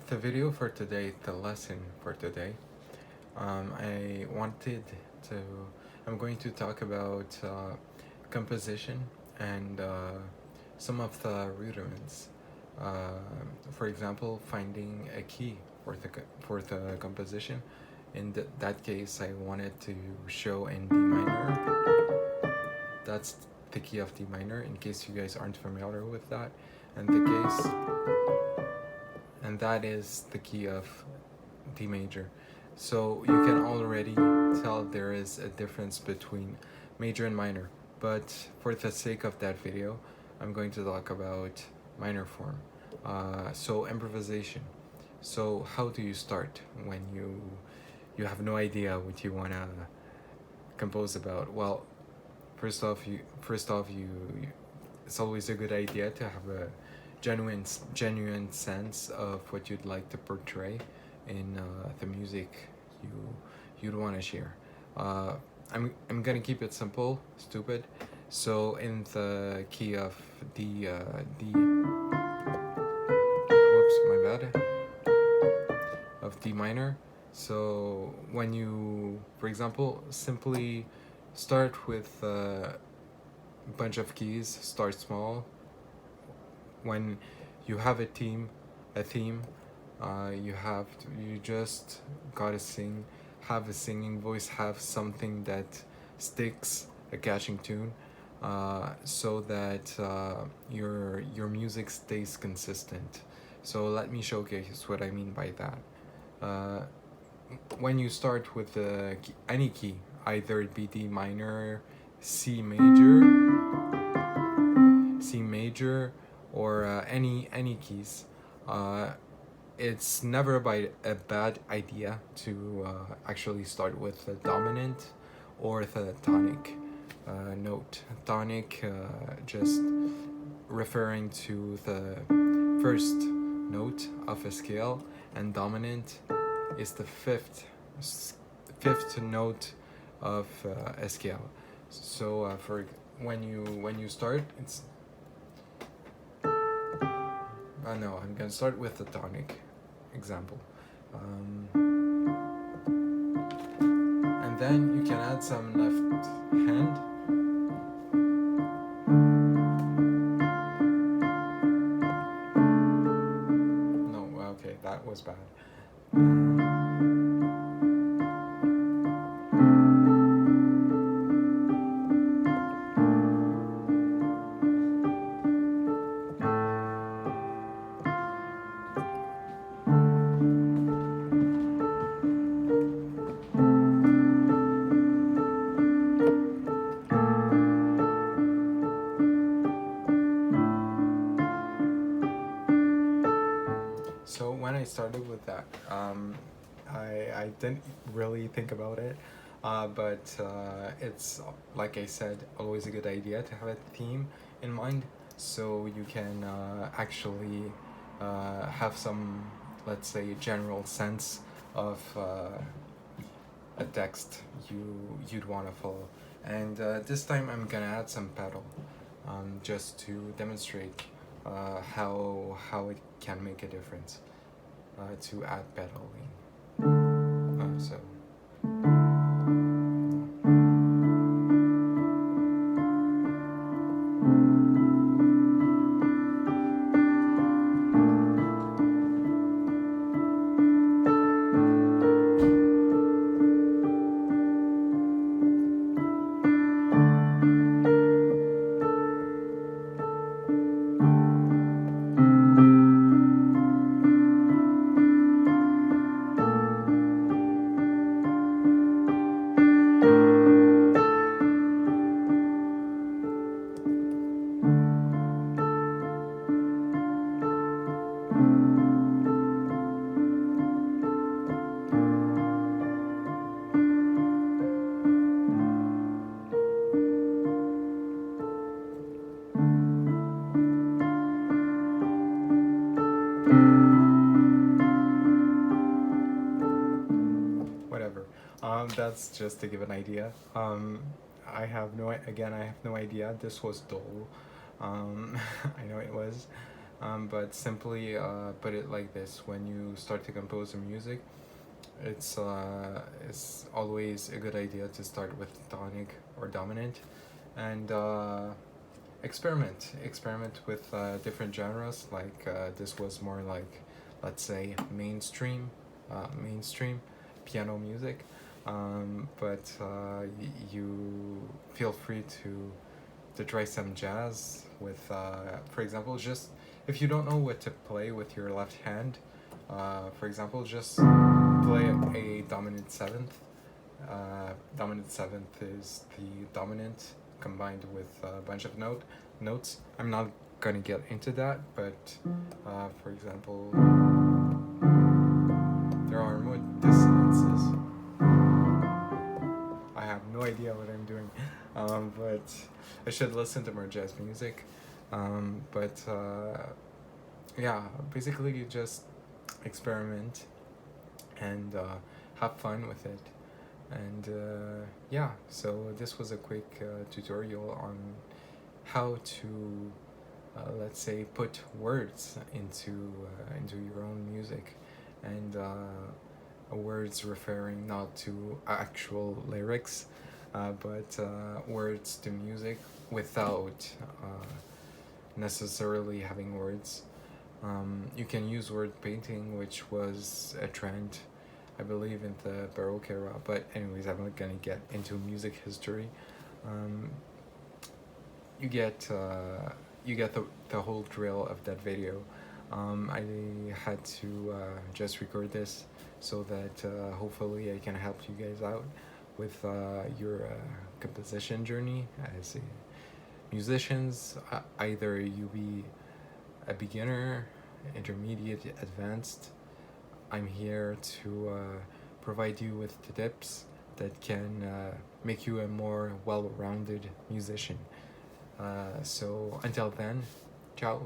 the video for today, the lesson for today, I wanted to. I'm going to talk about composition and some of the rudiments. Uh, for example, finding a key for the composition. In that case, I wanted to show in D minor. That's the key of D minor. In case you guys aren't familiar with that, and the case, and that is the key of D major. So you can already tell there is a difference between major and minor. But for the sake of that video, I'm going to talk about minor form. So improvisation. So how do you start when you have no idea what you wanna compose about? Well, first off, it's always a good idea to have a genuine sense of what you'd like to portray in the music you'd want to share. Uh, I'm gonna keep it simple, stupid. So in the key of D, whoops, my bad, of D minor. So when you, for example, simply start with a bunch of keys, start small. When you have a theme, you just gotta sing, have a singing voice, have something that sticks, a catching tune, so that your music stays consistent. So let me showcase what I mean by that. Uh, when you start with any key, either it be D minor, C major, C major, or any keys. Uh, it's never a bad idea to actually start with the dominant or the tonic note. Tonic, just referring to the first note of a scale, and dominant is the fifth note of a scale. So for when you start, it's no, I'm gonna start with the tonic example. And then you can add some left hand. No, okay, that was bad. So when I started with that, I didn't really think about it, but it's, like I said, always a good idea to have a theme in mind, so you can actually have some, let's say, general sense of a text you'd want to follow. And this time I'm gonna add some pedal, just to demonstrate how it can make a difference, to add pedaling. So. Whatever. That's just to give an idea. I have no idea. This was dull. I know it was. But simply put it like this: when you start to compose a music, it's always a good idea to start with tonic or dominant, and experiment with different genres. Like this was more like, let's say, mainstream piano music, but you feel free to try some jazz with, for example, just if you don't know what to play with your left hand, for example, just play a dominant seventh. Dominant seventh is the dominant combined with a bunch of notes. I'm not gonna get into that, but for example, there are more dissonances. I have no idea what I'm doing, but I should listen to more jazz music. But yeah, basically you just experiment and have fun with it. And yeah, so this was a quick tutorial on how to, let's say, put words into your own music, and words referring not to actual lyrics, but words to music without necessarily having words. You can use word painting, which was a trend, I believe, in the Baroque era. But anyways, I'm not gonna get into music history. You get the whole drill of that video. I had to just record this so that hopefully I can help you guys out with your composition journey as musicians. Either you be a beginner, intermediate, advanced. I'm here to provide you with the tips that can make you a more well-rounded musician. So until then, ciao.